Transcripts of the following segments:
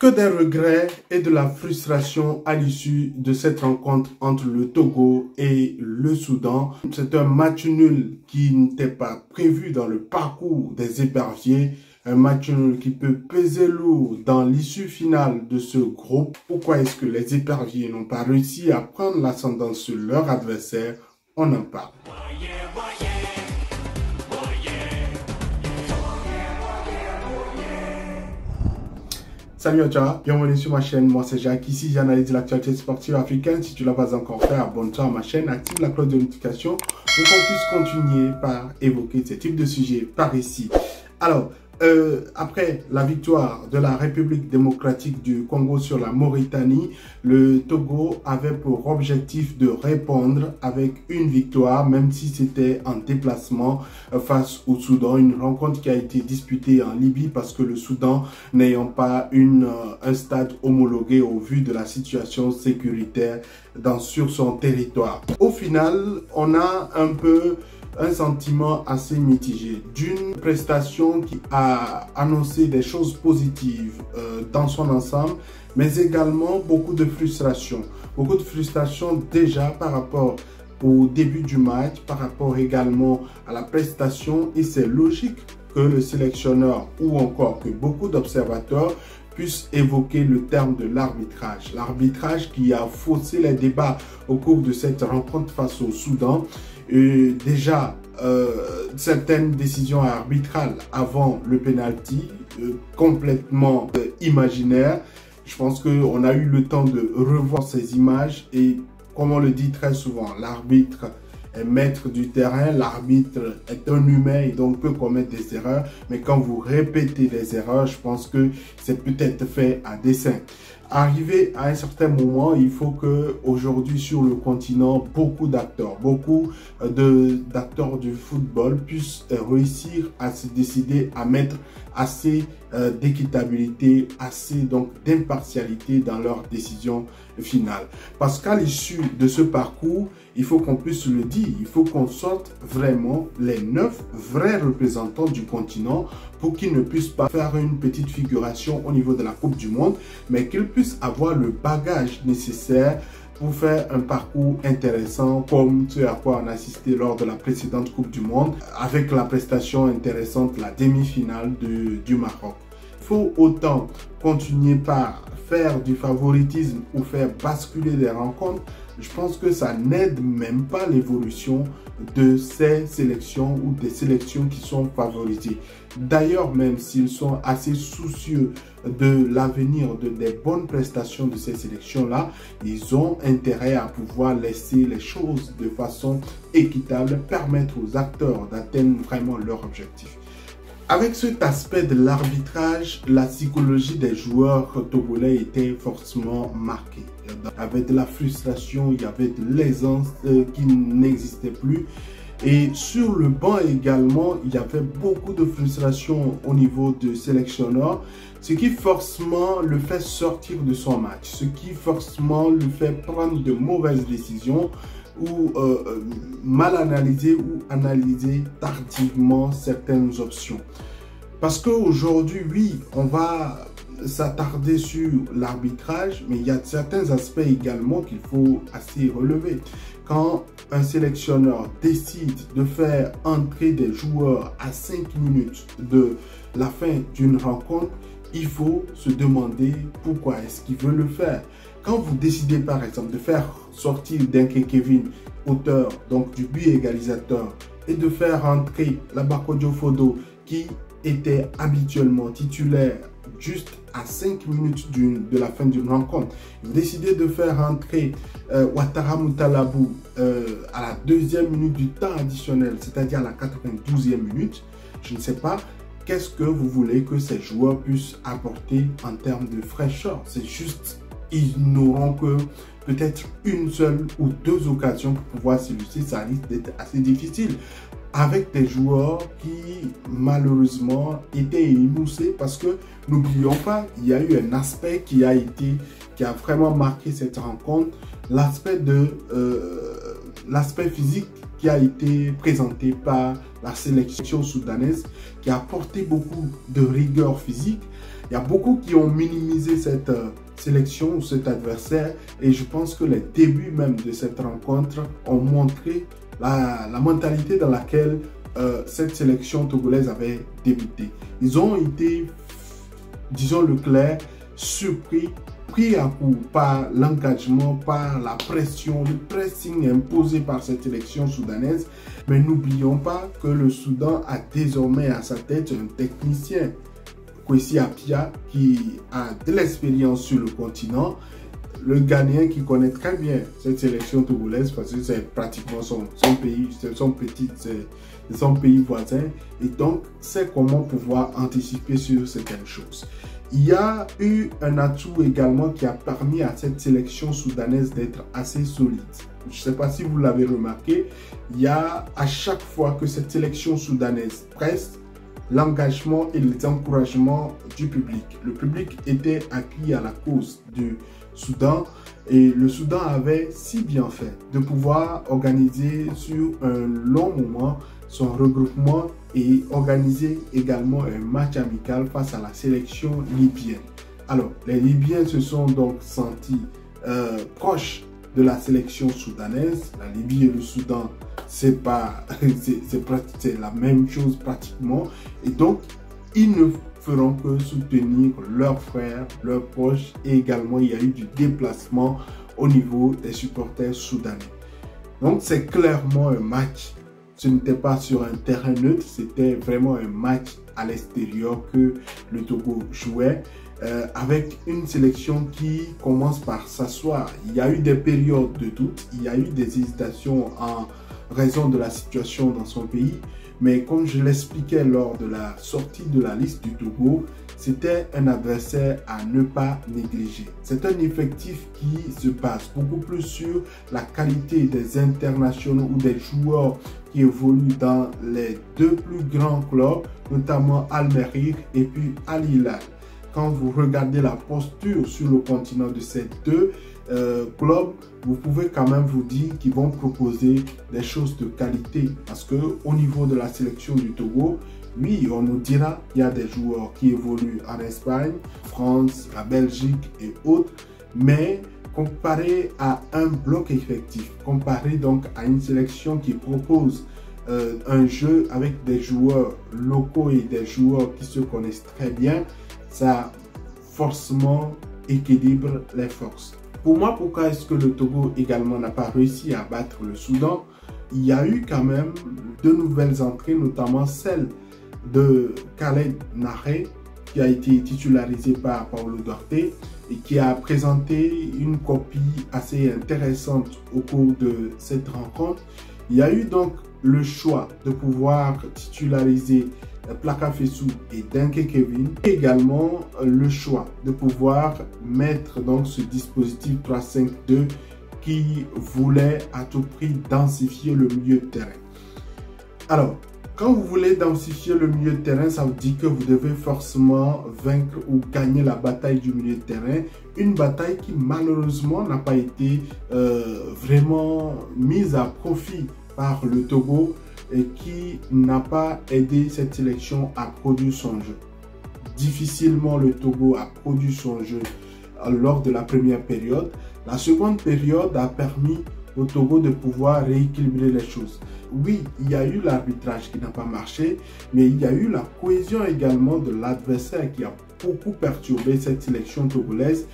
Que des regrets et de la frustration à l'issue de cette rencontre entre le Togo et le Soudan. C'est un match nul qui n'était pas prévu dans le parcours des éperviers. Un match nul qui peut peser lourd dans l'issue finale de ce groupe. Pourquoi est-ce que les éperviers n'ont pas réussi à prendre l'ascendant sur leur adversaire? On en parle. Salut à toi, bienvenue sur ma chaîne, moi c'est Jacques, ici j'analyse l'actualité sportive africaine. Si tu ne l'as pas encore fait, abonne-toi à ma chaîne, active la cloche de notification pour qu'on puisse continuer par évoquer ce type de sujet par ici. Alors, après la victoire de la République démocratique du Congo sur la Mauritanie, le Togo avait pour objectif de répondre avec une victoire, même si c'était en déplacement face au Soudan. Une rencontre qui a été disputée en Libye parce que le Soudan n'ayant pas un stade homologué au vu de la situation sécuritaire sur son territoire. Au final, on a un sentiment assez mitigé d'une prestation qui a annoncé des choses positives dans son ensemble, mais également beaucoup de frustration. Beaucoup de frustration déjà par rapport au début du match, par rapport également à la prestation, et c'est logique que le sélectionneur ou encore que beaucoup d'observateurs puissent évoquer le terme de l'arbitrage. L'arbitrage qui a faussé les débats au cours de cette rencontre face au Soudan. Déjà, certaines décisions arbitrales avant le penalty, complètement imaginaires. Je pense qu'on a eu le temps de revoir ces images et, comme on le dit très souvent, l'arbitre est maître du terrain, l'arbitre est un humain et donc peut commettre des erreurs. Mais quand vous répétez des erreurs, je pense que c'est peut-être fait à dessein. Arrivé à un certain moment, il faut que aujourd'hui sur le continent, beaucoup d'acteurs du football puissent réussir à se décider à mettre assez d'équitabilité, assez donc d'impartialité dans leurs décisions finales. Parce qu'à l'issue de ce parcours, il faut qu'on puisse le dire, il faut qu'on sorte vraiment les 9 vrais représentants du continent pour qu'ils ne puissent pas faire une petite figuration au niveau de la Coupe du Monde, mais qu'ils puissent avoir le bagage nécessaire pour faire un parcours intéressant comme ce à quoi on a assisté lors de la précédente Coupe du Monde, avec la prestation intéressante, la demi-finale du Maroc. Il faut autant continuer par faire du favoritisme ou faire basculer des rencontres. Je pense que ça n'aide même pas l'évolution de ces sélections ou des sélections qui sont favorisées. D'ailleurs, même s'ils sont assez soucieux de l'avenir, des bonnes prestations de ces sélections-là, ils ont intérêt à pouvoir laisser les choses de façon équitable, permettre aux acteurs d'atteindre vraiment leur objectif. Avec cet aspect de l'arbitrage, la psychologie des joueurs togolais était forcément marquée. Il y avait de la frustration, il y avait de l'aisance qui n'existait plus. Et sur le banc également, il y avait beaucoup de frustration au niveau du sélectionneur, ce qui forcément le fait sortir de son match, ce qui forcément le fait prendre de mauvaises décisions ou mal analyser ou analyser tardivement certaines options. Parce qu'aujourd'hui, oui, on va s'attarder sur l'arbitrage, mais il y a certains aspects également qu'il faut assez relever. Quand un sélectionneur décide de faire entrer des joueurs à 5 minutes de la fin d'une rencontre, il faut se demander pourquoi est-ce qu'il veut le faire. Quand vous décidez par exemple de faire sortir Denke Kevin, auteur donc du but égalisateur, et de faire entrer Labako Diofodo qui était habituellement titulaire juste à 5 minutes de la fin d'une rencontre, vous décidez de faire entrer Ouattara Moutalabou à la 2e minute du temps additionnel, c'est-à-dire à la 92e minute, je ne sais pas. Qu'est-ce que vous voulez que ces joueurs puissent apporter en termes de fraîcheur? C'est juste, ils n'auront que peut-être une seule ou 2 occasions pour pouvoir s'illustrer. Ça risque d'être assez difficile avec des joueurs qui malheureusement étaient émoussés parce que n'oublions pas, il y a eu un aspect qui a vraiment marqué cette rencontre, l'aspect physique qui a été présenté par la sélection soudanaise, qui a apporté beaucoup de rigueur physique Il y a beaucoup qui ont minimisé cette sélection ou cet adversaire et je pense que les débuts même de cette rencontre ont montré la mentalité dans laquelle cette sélection togolaise avait débuté. Ils ont été, disons le clair, surpris, pris à coup par l'engagement, par la pression, le pressing imposé par cette sélection soudanaise. Mais n'oublions pas que le Soudan a désormais à sa tête un technicien, Kwesi Appiah, qui a de l'expérience sur le continent. Le Ghanéen qui connaît très bien cette sélection togolaise parce que c'est pratiquement son pays, c'est son pays voisin. Et donc, c'est comment pouvoir anticiper sur certaines choses. Il y a eu un atout également qui a permis à cette sélection soudanaise d'être assez solide. Je ne sais pas si vous l'avez remarqué, il y a à chaque fois que cette sélection soudanaise presse, l'engagement et les encouragements du public. Le public était acquis à la cause du Soudan et le Soudan avait si bien fait de pouvoir organiser sur un long moment son regroupement et organiser également un match amical face à la sélection libyenne. Alors, les Libyens se sont donc sentis proches de la sélection soudanaise. La Libye et le Soudan, c'est la même chose pratiquement. Et donc, ils ne feront que soutenir leurs frères, leurs proches. Et également, il y a eu du déplacement au niveau des supporters soudanais. Donc, c'est clairement un match. Ce n'était pas sur un terrain neutre, c'était vraiment un match à l'extérieur que le Togo jouait. Avec une sélection qui commence par s'asseoir. Il y a eu des périodes de doute, il y a eu des hésitations en raison de la situation dans son pays, mais comme je l'expliquais lors de la sortie de la liste du Togo, c'était un adversaire à ne pas négliger. C'est un effectif qui se base beaucoup plus sur la qualité des internationaux ou des joueurs qui évoluent dans les deux plus grands clubs, notamment Al Merrikh et puis Al Hilal. Quand vous regardez la posture sur le continent de ces deux clubs, vous pouvez quand même vous dire qu'ils vont proposer des choses de qualité. Parce que au niveau de la sélection du Togo, oui, on nous dira qu'il y a des joueurs qui évoluent en Espagne, France, la Belgique et autres. Mais comparé à un bloc effectif, comparé donc à une sélection qui propose un jeu avec des joueurs locaux et des joueurs qui se connaissent très bien, ça forcément équilibre les forces. Pour moi, pourquoi est-ce que le Togo également n'a pas réussi à battre le Soudan? Il y a eu quand même de nouvelles entrées, notamment celle de Khaled Naré, qui a été titularisé par Paulo Duarte et qui a présenté une copie assez intéressante au cours de cette rencontre. Il y a eu donc le choix de pouvoir titulariser Plaka Fessou et Denke Kevin, et également le choix de pouvoir mettre donc ce dispositif 3-5-2 qui voulait à tout prix densifier le milieu de terrain. Alors, quand vous voulez densifier le milieu de terrain, ça vous dit que vous devez forcément vaincre ou gagner la bataille du milieu de terrain. Une bataille qui malheureusement n'a pas été vraiment mise à profit par le Togo et qui n'a pas aidé cette sélection à produire son jeu. Difficilement le Togo a produit son jeu lors de la première période. La seconde période a permis au Togo de pouvoir rééquilibrer les choses. Oui, il y a eu l'arbitrage qui n'a pas marché, mais il y a eu la cohésion également de l'adversaire qui a beaucoup perturbé cette sélection togolaise.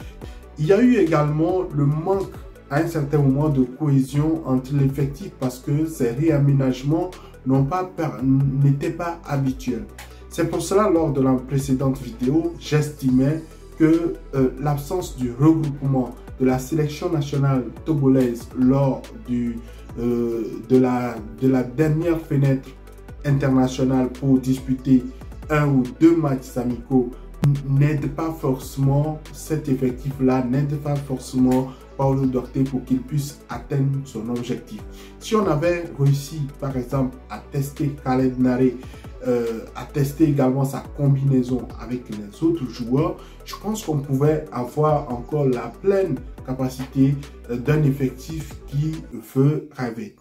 Il y a eu également le manque à un certain moment de cohésion entre l'effectif parce que ces réaménagements n'étaient pas habituels. C'est pour cela, lors de la précédente vidéo, j'estimais que l'absence du regroupement de la sélection nationale togolaise lors de la dernière fenêtre internationale pour disputer un ou deux matchs amicaux n'aide pas forcément cet effectif-là, n'aide pas forcément Paulo Duarte pour qu'il puisse atteindre son objectif. Si on avait réussi, par exemple, à tester Khaled Naré, à tester également sa combinaison avec les autres joueurs, je pense qu'on pouvait avoir encore la pleine capacité d'un effectif qui veut rêver.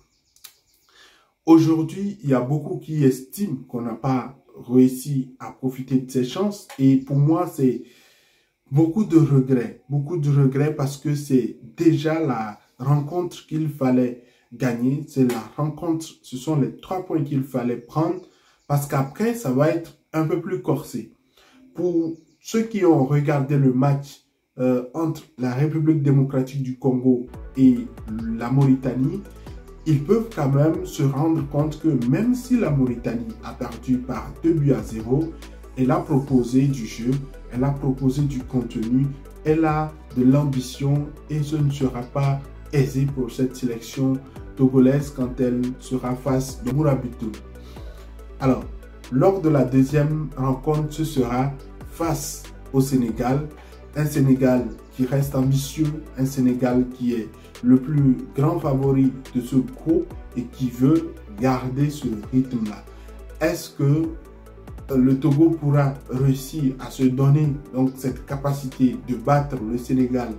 Aujourd'hui, il y a beaucoup qui estiment qu'on n'a pas réussi à profiter de ses chances. Et pour moi, c'est beaucoup de regrets parce que c'est déjà la rencontre qu'il fallait gagner. C'est la rencontre, ce sont les 3 points qu'il fallait prendre parce qu'après, ça va être un peu plus corsé. Pour ceux qui ont regardé le match entre la République démocratique du Congo et la Mauritanie, ils peuvent quand même se rendre compte que même si la Mauritanie a perdu par 2-0, elle a proposé du jeu, elle a proposé du contenu, elle a de l'ambition et ce ne sera pas aisé pour cette sélection togolaise quand elle sera face à Mourabitoun. Alors, lors de la deuxième rencontre, ce sera face au Sénégal. Un Sénégal qui reste ambitieux, un Sénégal qui est le plus grand favori de ce groupe et qui veut garder ce rythme-là. Est-ce que le Togo pourra réussir à se donner donc cette capacité de battre le Sénégal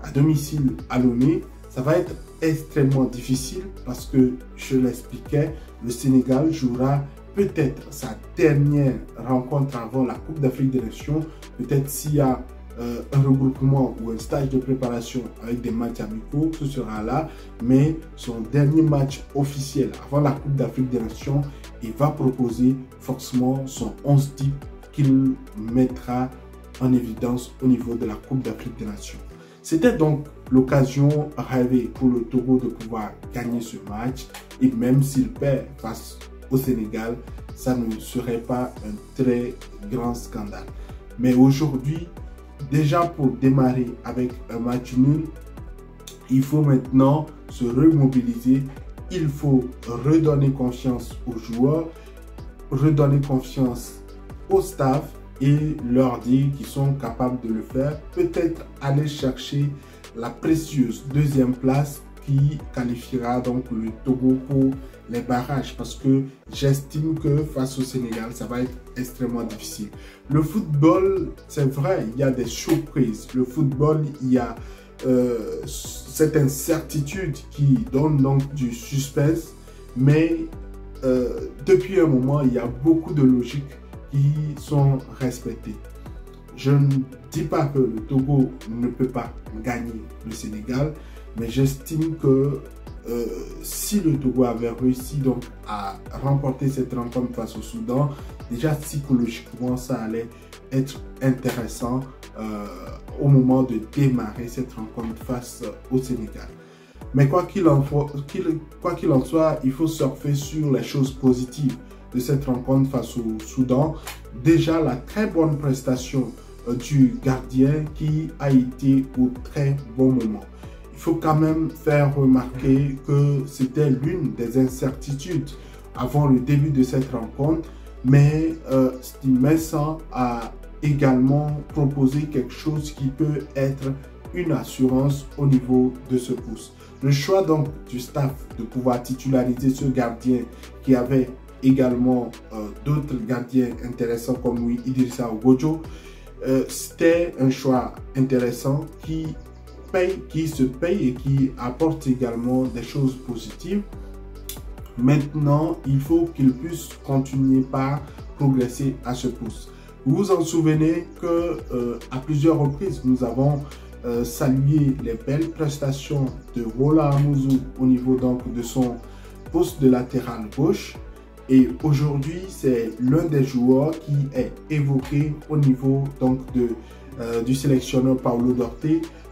à domicile à Lomé? Ça va être extrêmement difficile parce que, je l'expliquais, le Sénégal jouera peut-être sa dernière rencontre avant la Coupe d'Afrique des Nations. Peut-être s'il y a un regroupement ou un stage de préparation avec des matchs amicaux, ce sera là. Mais son dernier match officiel avant la Coupe d'Afrique des Nations, il va proposer forcément son 11 type qu'il mettra en évidence au niveau de la Coupe d'Afrique des Nations. C'était donc l'occasion rêvée pour le Togo de pouvoir gagner ce match. Et même s'il perd face au Sénégal, ça ne serait pas un très grand scandale. Mais aujourd'hui, déjà pour démarrer avec un match nul, il faut maintenant se remobiliser. Il faut redonner confiance aux joueurs, redonner confiance au staff et leur dire qu'ils sont capables de le faire. Peut-être aller chercher la précieuse deuxième place qui qualifiera donc le Togo pour les barrages, parce que j'estime que face au Sénégal, ça va être extrêmement difficile. Le football, c'est vrai, il y a des surprises. Le football, il y a cette incertitude qui donne donc du suspense, mais depuis un moment, il y a beaucoup de logiques qui sont respectées. Je ne dis pas que le Togo ne peut pas gagner le Sénégal, mais j'estime que si le Togo avait réussi donc à remporter cette rencontre face au Soudan, déjà psychologiquement ça allait être intéressant au moment de démarrer cette rencontre face au Sénégal. Mais quoi qu'il en soit, il faut surfer sur les choses positives de cette rencontre face au Soudan. Déjà la très bonne prestation du gardien qui a été au très bon moment. Il faut quand même faire remarquer que c'était l'une des incertitudes avant le début de cette rencontre, mais Steve Mensah a également proposé quelque chose qui peut être une assurance au niveau de ce poste. Le choix donc du staff de pouvoir titulariser ce gardien qui avait également d'autres gardiens intéressants comme lui, Idrissa Ogojo, c'était un choix intéressant qui se paye et qui apporte également des choses positives. Maintenant, il faut qu'il puisse continuer par progresser à ce poste. Vous vous en souvenez que à plusieurs reprises, nous avons salué les belles prestations de Wola Amouzou au niveau donc de son poste de latéral gauche. Et aujourd'hui, c'est l'un des joueurs qui est évoqué au niveau donc du sélectionneur Paulo Dorte,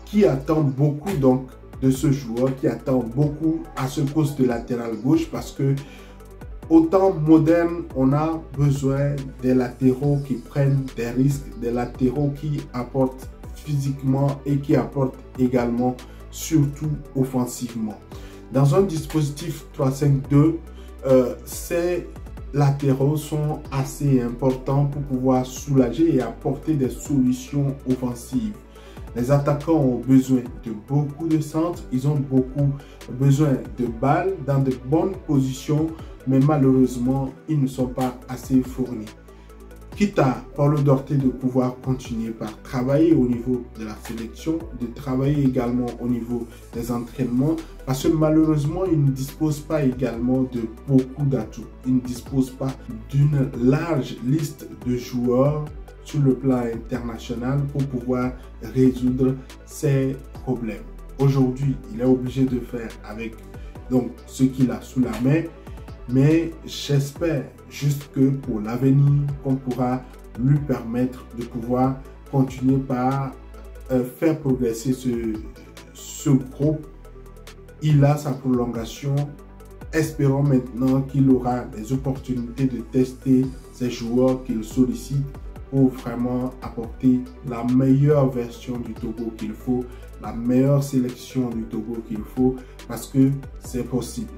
qui attend beaucoup donc de ce joueur, qui attend beaucoup à ce poste de latéral gauche, parce que au temps moderne, on a besoin des latéraux qui prennent des risques, des latéraux qui apportent physiquement et qui apportent également, surtout offensivement. Dans un dispositif 3-5-2, ces latéraux sont assez importants pour pouvoir soulager et apporter des solutions offensives. Les attaquants ont besoin de beaucoup de centres, ils ont beaucoup besoin de balles dans de bonnes positions, mais malheureusement, ils ne sont pas assez fournis. quitte à Paulo Dorte de pouvoir continuer par travailler au niveau de la sélection, de travailler également au niveau des entraînements, parce que malheureusement, il ne dispose pas également de beaucoup d'atouts. Il ne dispose pas d'une large liste de joueurs sur le plan international pour pouvoir résoudre ses problèmes. Aujourd'hui, il est obligé de faire avec donc ce qu'il a sous la main, mais j'espère juste que pour l'avenir, qu'on pourra lui permettre de pouvoir continuer par faire progresser ce groupe. Il a sa prolongation. Espérons maintenant qu'il aura des opportunités de tester ces joueurs qu'il sollicite pour vraiment apporter la meilleure version du Togo qu'il faut, la meilleure sélection du Togo qu'il faut, parce que c'est possible.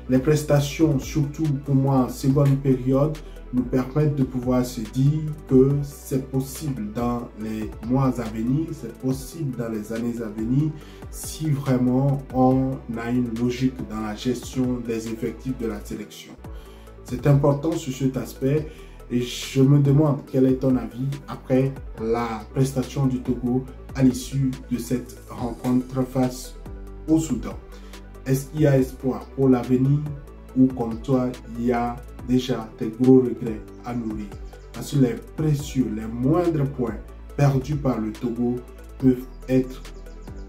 Les prestations, surtout pour moi en seconde période, nous permettent de pouvoir se dire que c'est possible dans les mois à venir, c'est possible dans les années à venir, si vraiment on a une logique dans la gestion des effectifs de la sélection. C'est important sur cet aspect et je me demande quel est ton avis après la prestation du Togo à l'issue de cette rencontre face au Soudan. Est-ce qu'il y a espoir pour l'avenir ou comme toi, il y a déjà des gros regrets à nourrir? Parce que les précieux, les moindres points perdus par le Togo peuvent être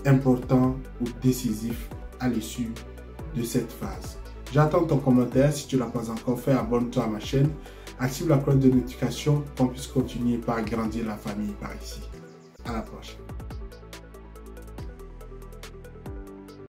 importants ou décisifs à l'issue de cette phase. J'attends ton commentaire. Si tu ne l'as pas encore fait, abonne-toi à ma chaîne. Active la cloche de notification pour qu'on puisse continuer par grandir la famille par ici. À la prochaine.